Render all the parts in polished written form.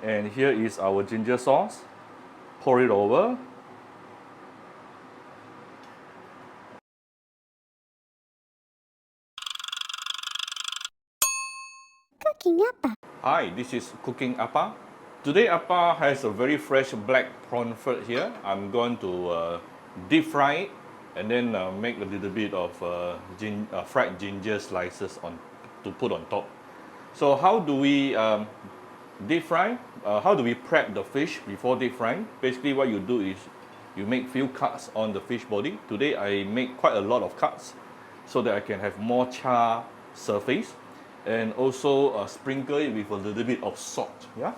And here is our ginger sauce. Pour it over. Cooking Appa. Hi, this is Cooking Appa. Today Appa has a very fresh black pomfret here. I'm going to deep fry it and then make a little bit of fried ginger slices to put on top. So how do we deep fry? How do we prep the fish before deep frying? Basically what you do is you make few cuts on the fish body. Today I make quite a lot of cuts so that I can have more char surface, and also sprinkle it with a little bit of salt. Yeah.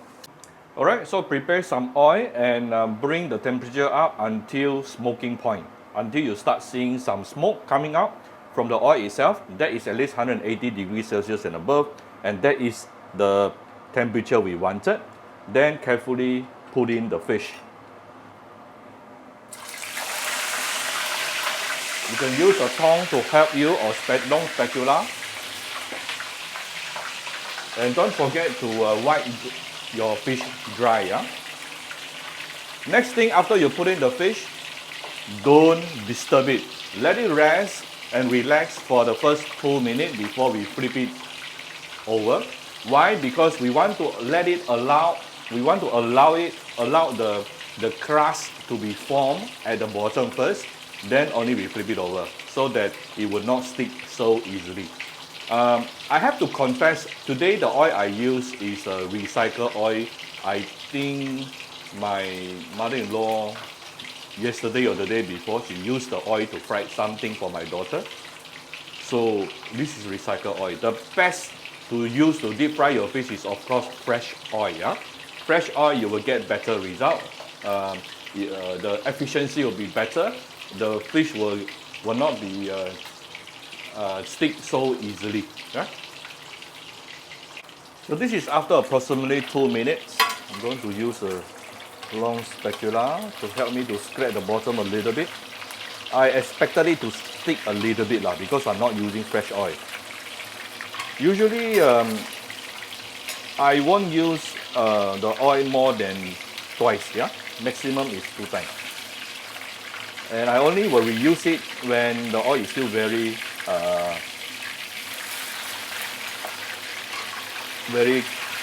Alright, so prepare some oil and bring the temperature up until smoking point, until you start seeing some smoke coming out from the oil itself. That is at least 180 degrees Celsius and above, and that is the temperature we wanted. Then carefully put in the fish. You can use a tongue to help you, or long spatula. And don't forget to wipe your fish dry. Yeah? Next thing, after you put in the fish, don't disturb it. Let it rest and relax for the first 2 minutes before we flip it over. Why? Because we want to allow the crust to be formed at the bottom first, then only we flip it over so that it will not stick so easily. I have to confess, today the oil I use is a recycled oil. I think my mother-in-law, yesterday or the day before, she used the oil to fry something for my daughter. So this is recycled oil. The best to use to deep fry your fish is of course fresh oil. Yeah? Fresh oil, you will get better result. The efficiency will be better. The fish will not be stick so easily. Yeah? So this is after approximately 2 minutes. I'm going to use a long spatula to help me to scrape the bottom a little bit. I expected it to stick a little bit because I'm not using fresh oil. Usually I won't use the oil more than twice. Yeah? Maximum is 2 times. And I only will reuse it when the oil is still very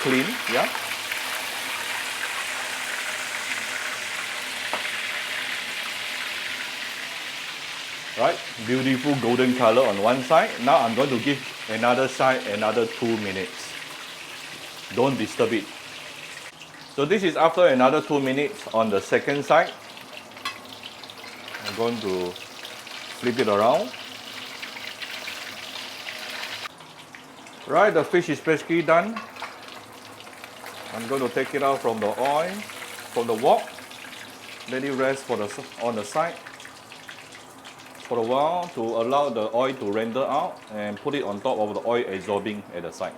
clean. Yeah. Right, beautiful golden color on one side. Now I'm going to give another side another 2 minutes. Don't disturb it. So this is after another 2 minutes on the second side. I'm going to flip it around. Right, the fish is basically done. I'm going to take it out from the oil, from the wok. Let it rest on the side for a while to allow the oil to render out, and put it on top of the oil absorbing at the side.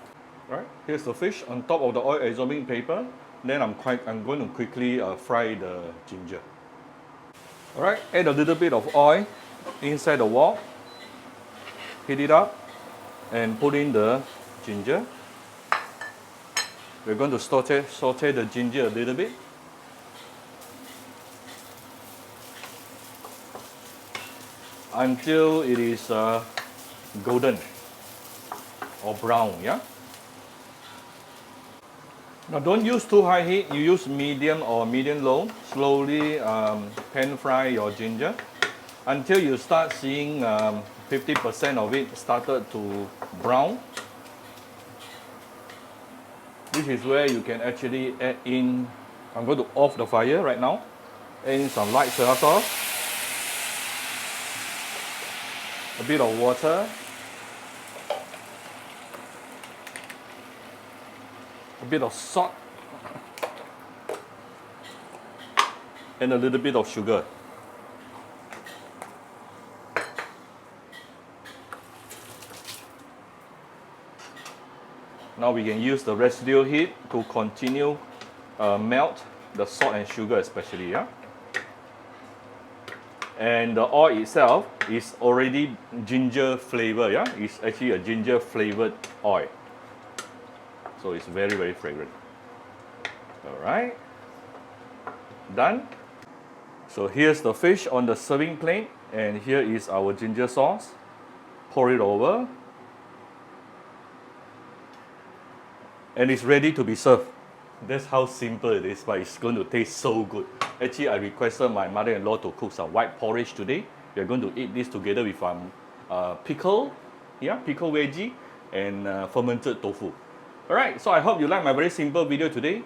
Right, here's the fish on top of the oil absorbing paper. Then I'm going to quickly fry the ginger. Alright, add a little bit of oil inside the wok. Heat it up and put in the ginger. We're going to saute the ginger a little bit. Until it is golden or brown. Yeah. Now don't use too high heat. You use medium or medium low. Slowly pan fry your ginger until you start seeing 50% of it started to brown. This is where you can actually add in. I'm going to off the fire right now. Add in some light soy sauce, a bit of water, a bit of salt, and a little bit of sugar. Now we can use the residual heat to continue melt the salt and sugar especially. Yeah? And the oil itself is already ginger flavor. Yeah? It's actually a ginger flavored oil. So it's very, very fragrant. Alright, done. So here's the fish on the serving plate, and here is our ginger sauce. Pour it over, and it's ready to be served. That's how simple it is, but it's going to taste so good. Actually, I requested my mother-in-law to cook some white porridge today. We're going to eat this together with pickle, pickle veggie, and fermented tofu. Alright, so I hope you like my very simple video today.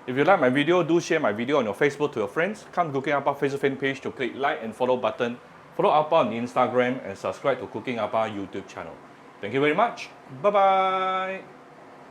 If you like my video, do share my video on your Facebook to your friends. Come Cooking Appa Facebook fan page to click like and follow button. Follow Appa on Instagram and subscribe to Cooking Appa YouTube channel. Thank you very much. Bye-bye.